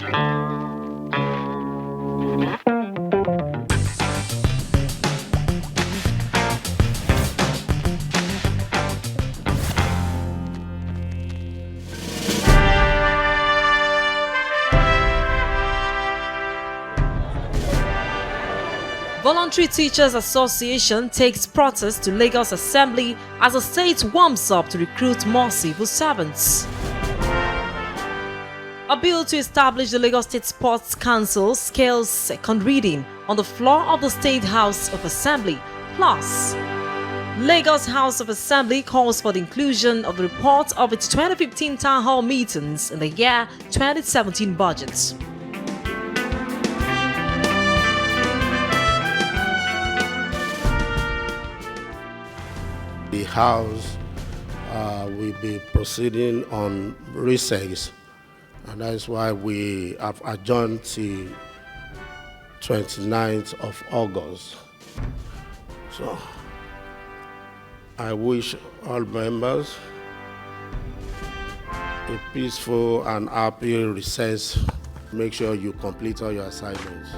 Voluntary Teachers Association takes protest to Lagos Assembly as the state warms up to recruit more civil servants. A bill to establish the Lagos State Sports Council scales second reading on the floor of the State House of Assembly. Plus, Lagos House of Assembly calls for the inclusion of the report of its 2015 town hall meetings in the year 2017 budget. The House will be proceeding on recess, and that is why we have adjourned to 29th of August. So I wish all members a peaceful and happy recess. Make sure you complete all your assignments.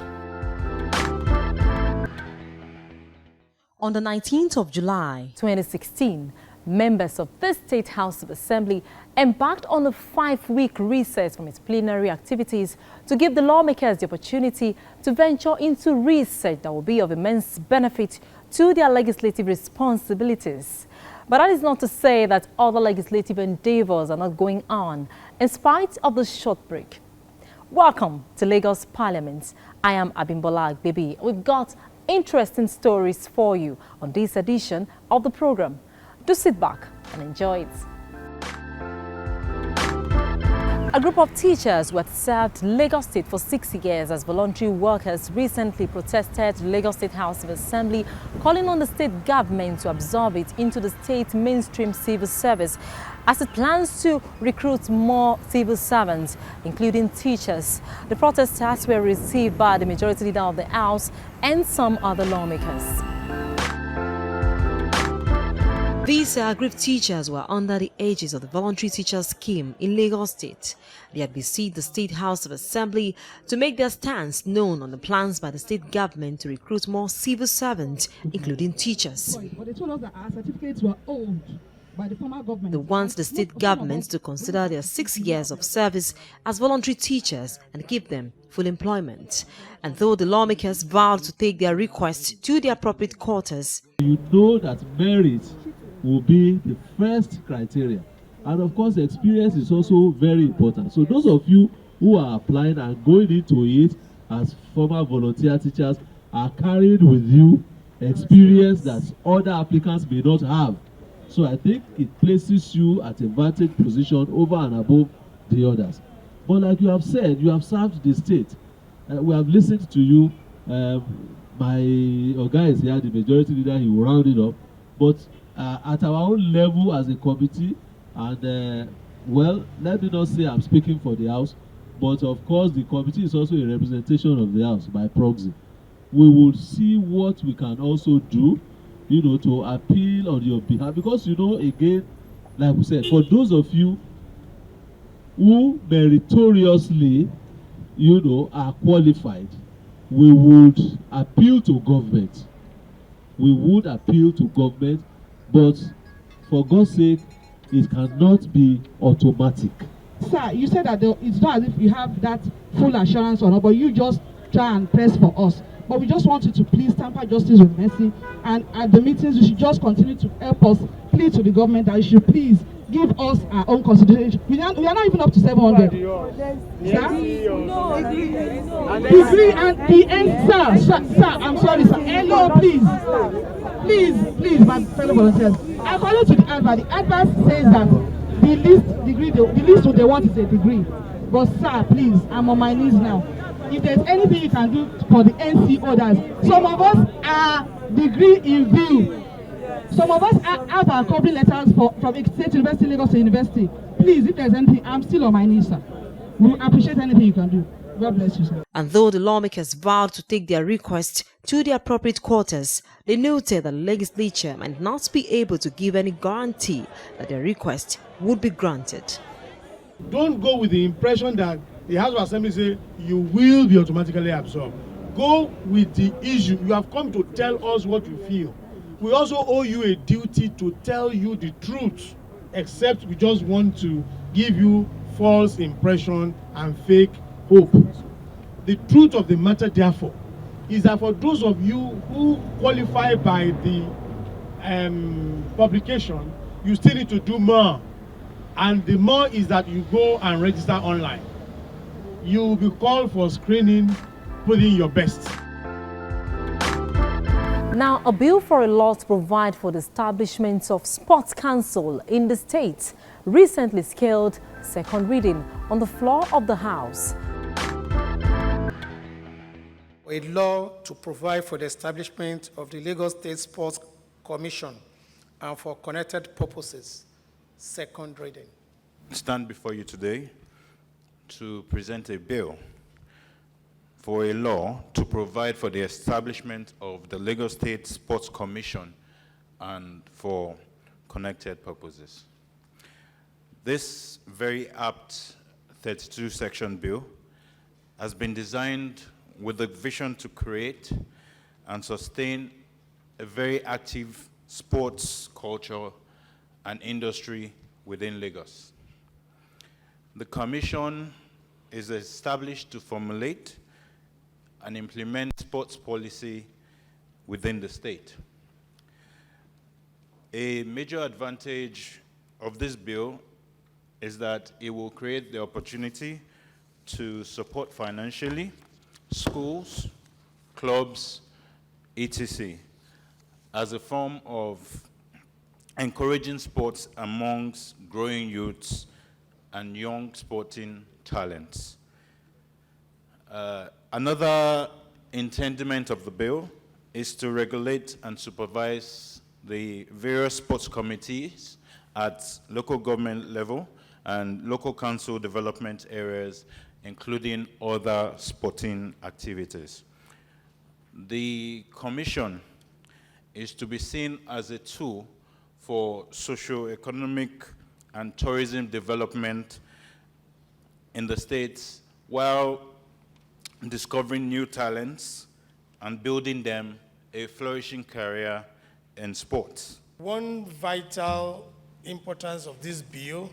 On the 19th of July 2016, members of the State House of Assembly embarked on a 5-week recess from its plenary activities to give the lawmakers the opportunity to venture into research that will be of immense benefit to their legislative responsibilities. But that is not to say that other legislative endeavors are not going on in spite of the short break. Welcome to Lagos Parliament. I am Abimbola Agbebi. We've got interesting stories for you on this edition of the program. Do sit back and enjoy it. A group of teachers who had served Lagos State for 6 years as voluntary workers recently protested Lagos State House of Assembly, calling on the state government to absorb it into the state mainstream civil service as it plans to recruit more civil servants, including teachers. The protesters were received by the majority leader of the House and some other lawmakers. These aggrieved teachers were under the aegis of the Voluntary Teachers Scheme in Lagos State. They had besieged the State House of Assembly to make their stance known on the plans by the state government to recruit more civil servants, including teachers. But they told us that our certificates were owned by the former government. They want the state government to consider their 6 years of service as voluntary teachers and give them full employment. And though the lawmakers vowed to take their request to the appropriate quarters, you know that merit will be the first criteria, and of course experience is also very important. So those of you who are applying and going into it as former volunteer teachers are carrying with you experience that other applicants may not have. So I think it places you at a vantage position over and above the others. But like you have said, you have served the state. We have listened to you. My guy is here, the majority leader, he will round it up. But at our own level as a committee, and well, let me not say I'm speaking for the House, but of course the committee is also a representation of the House by proxy. We will see what we can also do, you know, to appeal on your behalf, because you know, again, like we said, for those of you who meritoriously, you know, are qualified, we would appeal to government. We would appeal to government, but for God's sake, it cannot be automatic. Sir, you said that it's not as if you have that full assurance or not, but you just try and press for us. But we just want you to please tamper justice with mercy, and at the meetings you should just continue to help us plead to the government that you should please give us our own consideration. We are not even up to 700. Sir? Degree and the end, sir, I'm sorry, sir. Hello, please, my fellow volunteers. According to the advert says that the least they want is a degree. But sir, please, I'm on my knees now. If there's anything you can do for the NC orders, some of us are degree in view. Some of us have our covering letters from State University, Lagos State University. Please, if there's anything, I'm still on my knees, sir. We appreciate anything you can do. God bless you, sir. And though the lawmakers vowed to take their request to the appropriate quarters, they noted that the legislature might not be able to give any guarantee that their request would be granted. Don't go with the impression that the House of Assembly say you will be automatically absorbed. Go with the issue. You have come to tell us what you feel. We also owe you a duty to tell you the truth, except we just want to give you false impression and fake hope. The truth of the matter, therefore, is that for those of you who qualify by the publication, you still need to do more. And the more is that you go and register online. You will be called for screening, put in your best. Now, a bill for a law to provide for the establishment of sports council in the state recently scaled second reading on the floor of the House. A law to provide for the establishment of the Lagos State Sports Commission and for connected purposes, second reading. I stand before you today to present a bill for a law to provide for the establishment of the Lagos State Sports Commission and for connected purposes. This very apt 32-section bill has been designed with the vision to create and sustain a very active sports culture and industry within Lagos. The Commission is established to formulate and implement sports policy within the state. A major advantage of this bill is that it will create the opportunity to support financially schools, clubs, etc., as a form of encouraging sports amongst growing youths and young sporting talents. Another intendment of the bill is to regulate and supervise the various sports committees at local government level and local council development areas, including other sporting activities. The Commission is to be seen as a tool for socio-economic and tourism development in the states while discovering new talents and building them a flourishing career in sports. One vital importance of this bill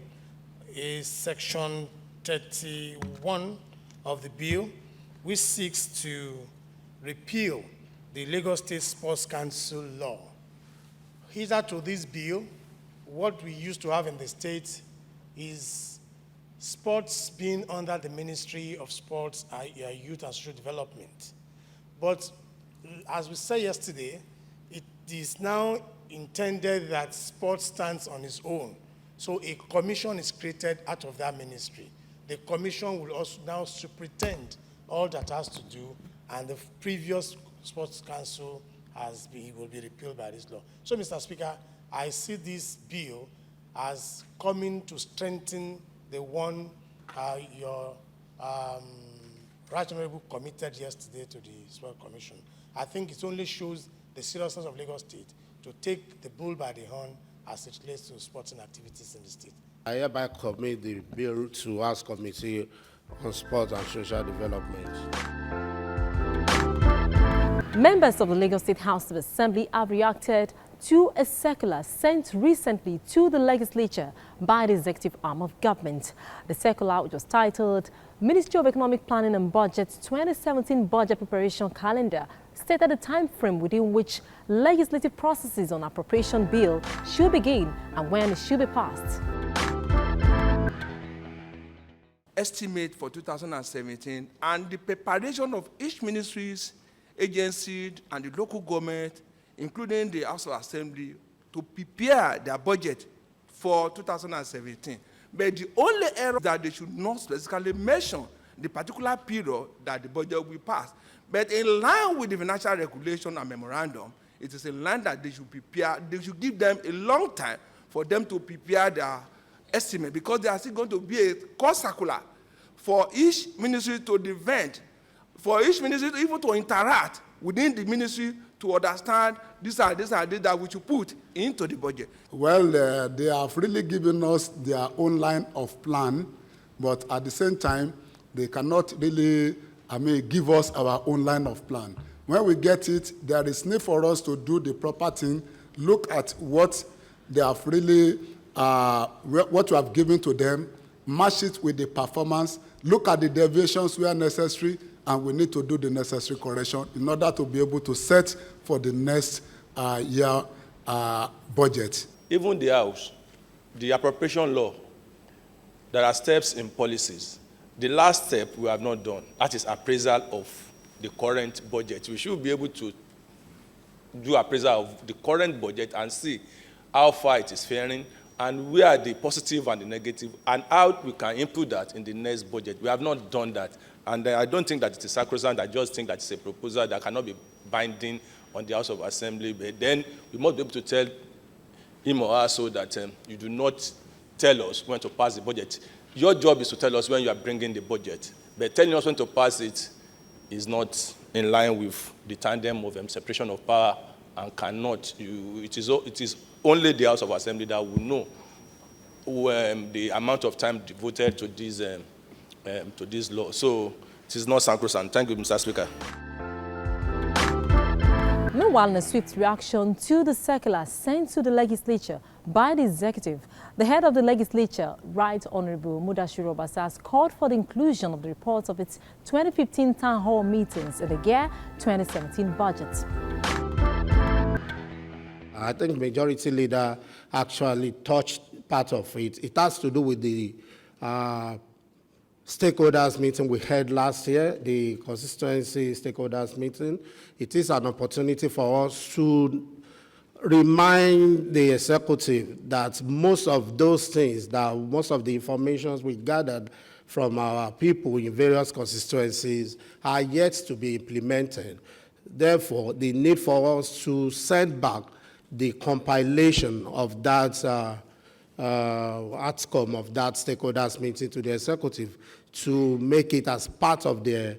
is Section 31 of the bill, which seeks to repeal the Lagos State Sports Council law. Hitherto this bill, what we used to have in the state is sports being under the Ministry of Sports, Youth and Social Development. But as we said yesterday, it is now intended that sports stands on its own. So a commission is created out of that ministry. The commission will also now superintend all that has to do, and the previous sports council will be repealed by this law. So, Mr. Speaker, I see this bill as coming to strengthen the one your Right Honorable committed yesterday to the Sport Commission. I think it only shows the seriousness of Lagos State to take the bull by the horn as it relates to sporting activities in the state. I hereby commit the bill to House Committee on Sport and Social Development. Members of the Lagos State House of Assembly have reacted to a circular sent recently to the legislature by the executive arm of government. The circular, which was titled Ministry of Economic Planning and Budget 2017 Budget Preparation Calendar, stated the time frame within which legislative processes on appropriation bill should begin and when it should be passed. Estimate for 2017 and the preparation of each ministry's agency and the local government, including the House of Assembly, to prepare their budget for 2017. But the only error is that they should not specifically mention the particular period that the budget will pass. But in line with the financial regulation and memorandum, it is in line that they should prepare, they should give them a long time for them to prepare their estimate, because there are still going to be a cost circular for each ministry to defend, for each ministry even to interact within the ministry to understand this that we should put into the budget. Well, they have really given us their own line of plan, but at the same time, they cannot really, give us our own line of plan. When we get it, there is need for us to do the proper thing, look at what they have really, what you have given to them, match it with the performance, look at the deviations where necessary, and we need to do the necessary correction in order to be able to set for the next year budget. Even the House, the appropriation law, there are steps in policies. The last step we have not done, that is appraisal of the current budget. We should be able to do appraisal of the current budget and see how far it is faring and where are the positive and the negative, and how we can input that in the next budget. We have not done that. And I don't think that it is sacrosanct. I just think that it's a proposal that cannot be binding on the House of Assembly. But then we must be able to tell him or her so that you do not tell us when to pass the budget. Your job is to tell us when you are bringing the budget. But telling us when to pass it is not in line with the tandem of separation of power and cannot. It is only the House of Assembly that will know the amount of time devoted to this law. So it is not sacrosanct. Thank you, Mr. Speaker. Meanwhile, in a swift reaction to the circular sent to the legislature by the executive, the head of the legislature, Right Honorable Mudashiru Obasa, has called for the inclusion of the reports of its 2015 town hall meetings in the year 2017 budget. I think Majority Leader actually touched part of it. It has to do with the stakeholders meeting we had last year, the constituency stakeholders meeting. It is an opportunity for us to remind the executive that most of those things, that most of the information we gathered from our people in various constituencies are yet to be implemented. Therefore, the need for us to send back the compilation of that outcome of that stakeholders meeting to the executive to make it as part of their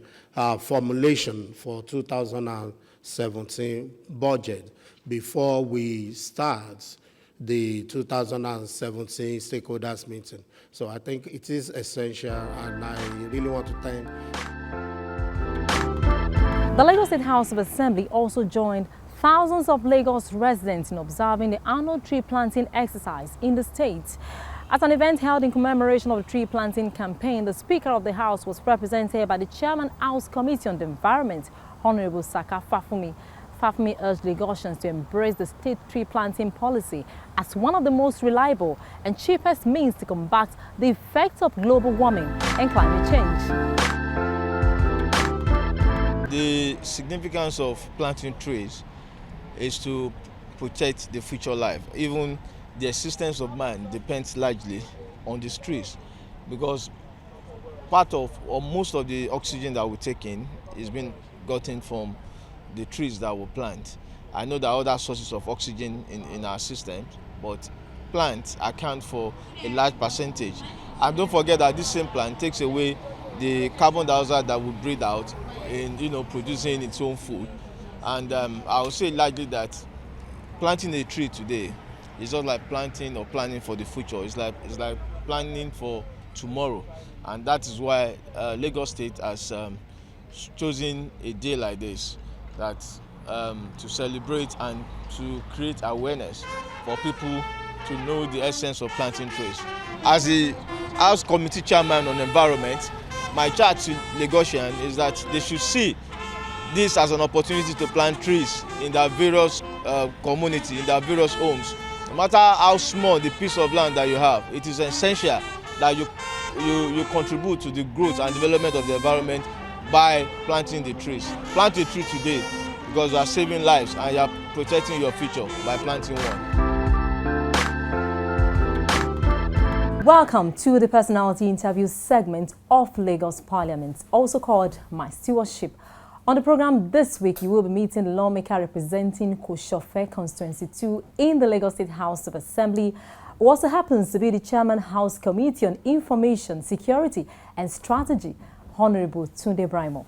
formulation for 2017 budget before we start the 2017 stakeholders meeting. So I think it is essential, and I really want to thank. The Lagos State House of Assembly also joined thousands of Lagos residents in observing the annual tree planting exercise in the state. At an event held in commemoration of the tree planting campaign, the Speaker of the House was represented by the Chairman House Committee on the Environment, Honorable Saka Fafumi. Fafumi urged Lagosians to embrace the state tree planting policy as one of the most reliable and cheapest means to combat the effects of global warming and climate change. The significance of planting trees is to protect the future life. Even the existence of man depends largely on these trees, because part of or most of the oxygen that we take in is being gotten from the trees that we plant. I know there are other sources of oxygen in our system, but plants account for a large percentage. And don't forget that this same plant takes away the carbon dioxide that we breathe out in producing its own food. And I would say largely that planting a tree today is not like planting or planning for the future. It's like planning for tomorrow. And that is why Lagos State has chosen a day like this to celebrate and to create awareness for people to know the essence of planting trees. As the House Committee Chairman on Environment, my charge to Lagosians is that they should see this as an opportunity to plant trees in their various community, in their various homes. No matter how small the piece of land that you have, it is essential that you contribute to the growth and development of the environment by planting the trees. Plant a tree today because you are saving lives and you are protecting your future by planting one. Welcome to the personality interview segment of Lagos Parliament, also called My Stewardship. On the program this week, you will be meeting the lawmaker representing Koshofe Constituency 2 in the Lagos State House of Assembly, who also happens to be the Chairman House Committee on Information, Security and Strategy, Honorable Tunde Braimo.